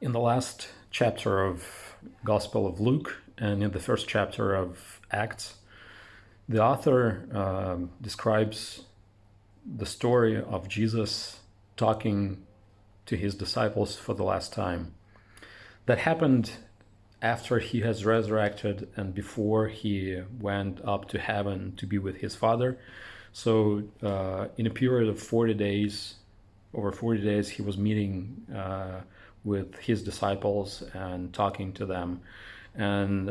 In the last chapter of Gospel of Luke and in the first chapter of Acts, the author describes the story of Jesus talking to his disciples for the last time. That happened after he has resurrected and before he went up to heaven to be with his Father. So in a period of 40 days, over 40 days, he was meeting with his disciples and talking to them. And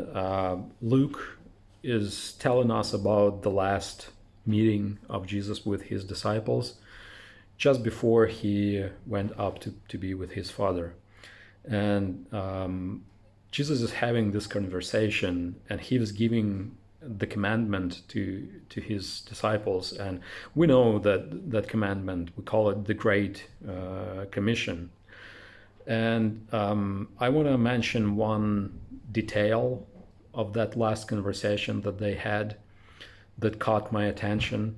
Luke is telling us about the last meeting of Jesus with his disciples just before he went up to be with his Father. And Jesus is having this conversation, and he was giving the commandment to his disciples. And we know that commandment, we call it the Great Commission. And I want to mention one detail of that last conversation that they had that caught my attention,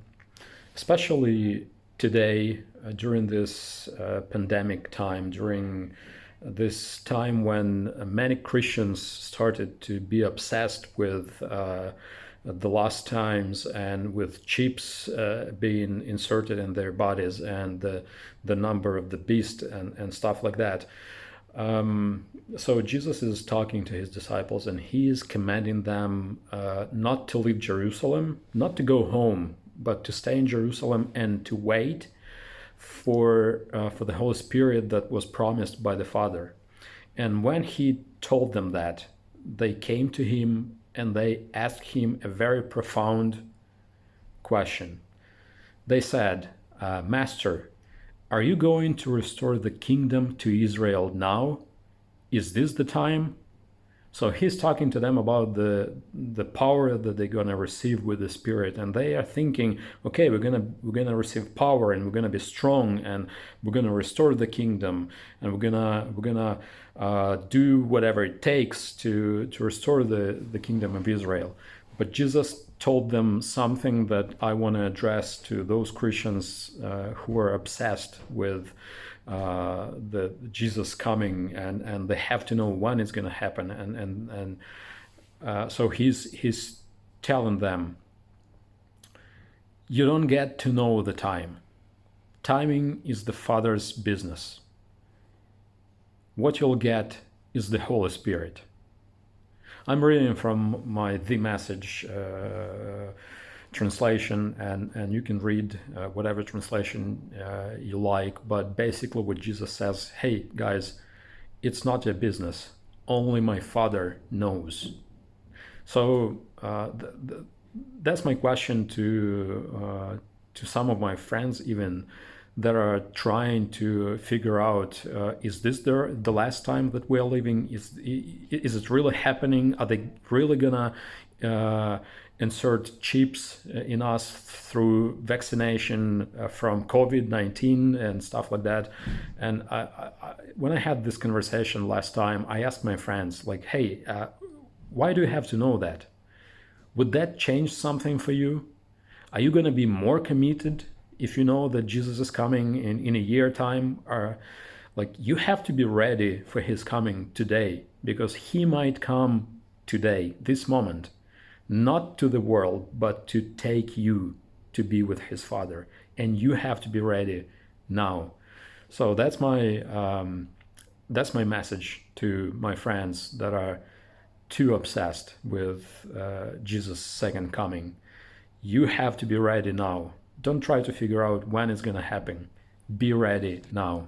especially today during this pandemic time, during this time when many Christians started to be obsessed with the last times and with chips being inserted in their bodies and the number of the beast and stuff like that. So Jesus is talking to his disciples and he is commanding them not to leave Jerusalem, not to go home, but to stay in Jerusalem and to wait for the Holy Spirit that was promised by the Father. And when he told them that, they came to him and they asked him a very profound question. They said, Master, are you going to restore the kingdom to Israel now? Is this the time? So he's talking to them about the power that they're gonna receive with the Spirit, and they are thinking, okay, we're gonna receive power, and we're gonna be strong, and we're gonna restore the kingdom, and we're gonna do whatever it takes to restore the kingdom of Israel. But Jesus told them something that I want to address to those Christians who are obsessed with the Jesus coming, and they have to know when it's going to happen, and so he's telling them, you don't get to know the time. Timing is the Father's business. What you'll get is the Holy Spirit. I'm reading from my The Message translation, and you can read whatever translation you like, but basically what Jesus says, hey guys, it's not your business, only my Father knows. So that's my question to some of my friends even that are trying to figure out, is this the last time that we're living? Is it really happening? Are they really gonna insert chips in us through vaccination from COVID-19 and stuff like that? And when I had this conversation last time, I asked my friends, like, hey, why do you have to know that? Would that change something for you? Are you going to be more committed if you know that Jesus is coming in a year time? Or like, you have to be ready for his coming today, because he might come today, this moment, not to the world, but to take you to be with his Father. And you have to be ready now. So that's my message to my friends that are too obsessed with Jesus' second coming. You have to be ready now. Don't try to figure out when it's going to happen. Be ready now.